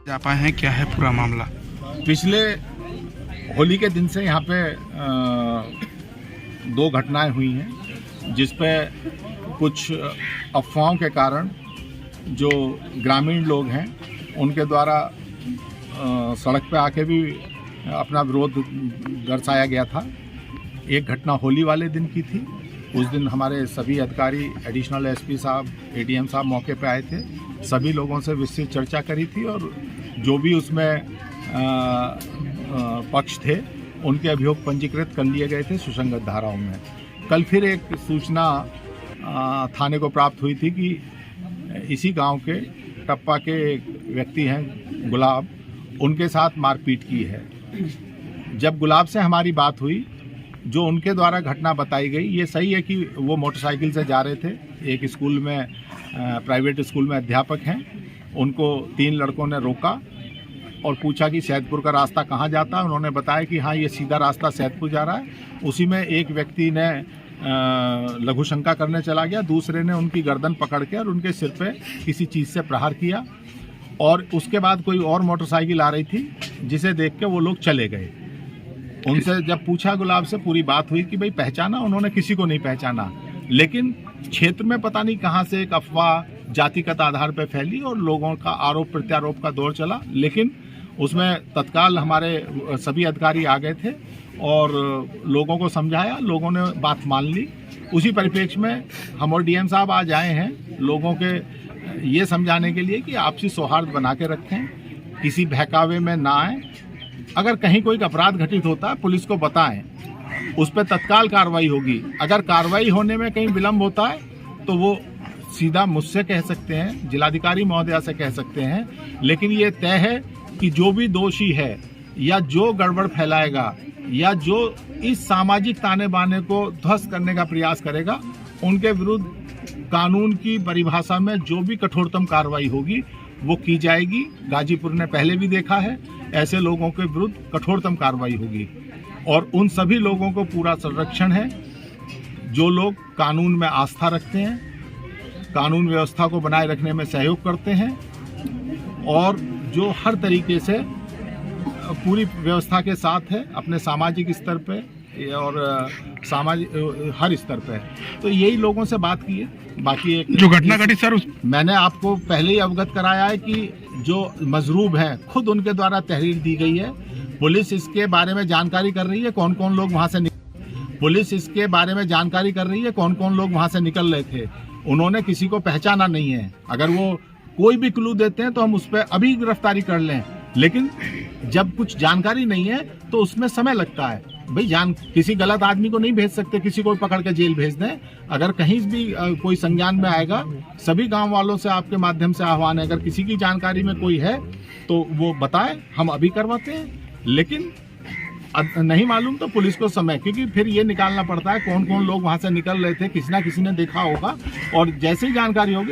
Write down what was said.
जा पाए हैं, क्या है पूरा मामला? पिछले होली के दिन से यहाँ पे दो घटनाएं हुई हैं जिस पे कुछ अफवाहों के कारण जो ग्रामीण लोग हैं उनके द्वारा सड़क पे आके भी अपना विरोध दर्शाया गया था। एक घटना होली वाले दिन की थी। उस दिन हमारे सभी अधिकारी, एडिशनल एसपी साहब, एडीएम साहब मौके पे आए थे। सभी लोगों से विस्तृत चर्चा करी थी और जो भी उसमें पक्ष थे उनके अभियोग पंजीकृत कर लिए गए थे सुसंगत धाराओं में। कल फिर एक सूचना थाने को प्राप्त हुई थी कि इसी गांव के टप्पा के एक व्यक्ति हैं गुलाब, उनके साथ मारपीट की है। जब गुलाब से हमारी बात हुई, जो उनके द्वारा घटना बताई गई, ये सही है कि वो मोटरसाइकिल से जा रहे थे। एक स्कूल में, प्राइवेट स्कूल में अध्यापक हैं। उनको 3 लड़कों ने रोका और पूछा कि सैदपुर का रास्ता कहाँ जाता है। उन्होंने बताया कि हाँ, ये सीधा रास्ता सैदपुर जा रहा है। उसी में एक व्यक्ति ने लघु शंका करने चला गया, दूसरे ने उनकी गर्दन पकड़ के और उनके सिर पे किसी चीज़ से प्रहार किया। और उसके बाद कोई और मोटरसाइकिल आ रही थी जिसे देख के वो लोग चले गए। उनसे जब पूछा गुलाब से, पूरी बात हुई कि भाई पहचाना, उन्होंने किसी को नहीं पहचाना। लेकिन क्षेत्र में पता नहीं कहाँ से एक अफवाह जातिगत आधार पर फैली और लोगों का आरोप प्रत्यारोप का दौर चला। लेकिन उसमें तत्काल हमारे सभी अधिकारी आ गए थे और लोगों को समझाया, लोगों ने बात मान ली। उसी परिप्रेक्ष्य में हम और डीएम साहब आज आए हैं लोगों के ये समझाने के लिए कि आपसी सौहार्द बना के रखें, किसी बहकावे में ना आए। अगर कहीं कोई अपराध घटित होता है, पुलिस को बताएं, उस पर तत्काल कार्रवाई होगी। अगर कार्रवाई होने में कहीं विलम्ब होता है तो वो सीधा मुझसे कह सकते हैं, जिलाधिकारी महोदया से कह सकते हैं। लेकिन ये तय है कि जो भी दोषी है या जो गड़बड़ फैलाएगा या जो इस सामाजिक ताने बाने को ध्वस्त करने का प्रयास करेगा, उनके विरुद्ध कानून की परिभाषा में जो भी कठोरतम कार्रवाई होगी वो की जाएगी। गाजीपुर ने पहले भी देखा है, ऐसे लोगों के विरुद्ध कठोरतम कार्रवाई होगी। और उन सभी लोगों को पूरा संरक्षण है जो लोग कानून में आस्था रखते हैं, कानून व्यवस्था को बनाए रखने में सहयोग करते हैं और जो हर तरीके से पूरी व्यवस्था के साथ है अपने सामाजिक स्तर पे और सामाजिक हर स्तर पे। तो यही लोगों से बात की है। बाकी एक जो घटना घटी सर, मैंने आपको पहले ही अवगत कराया है कि जो मजरूब हैं खुद उनके द्वारा तहरीर दी गई है। पुलिस इसके बारे में जानकारी कर रही है कौन कौन लोग वहाँ से पुलिस इसके बारे में जानकारी कर रही है कौन कौन लोग वहाँ से निकल रहे थे। उन्होंने किसी को पहचाना नहीं है। अगर वो कोई भी क्लू देते हैं तो हम उस पर अभी गिरफ्तारी कर लें, लेकिन जब कुछ जानकारी नहीं है तो उसमें समय लगता है। भाई किसी गलत आदमी को नहीं भेज सकते, किसी को पकड़ के जेल भेज दें। अगर कहीं भी कोई संज्ञान में आएगा, सभी गांव वालों से आपके माध्यम से आह्वान है, अगर किसी की जानकारी में कोई है तो वो बताए, हम अभी करवाते हैं। लेकिन नहीं मालूम तो पुलिस को समय, क्योंकि फिर ये निकालना पड़ता है कौन कौन लोग वहां से निकल रहे थे, किसी ना किसी ने देखा होगा और जैसे ही जानकारी होगी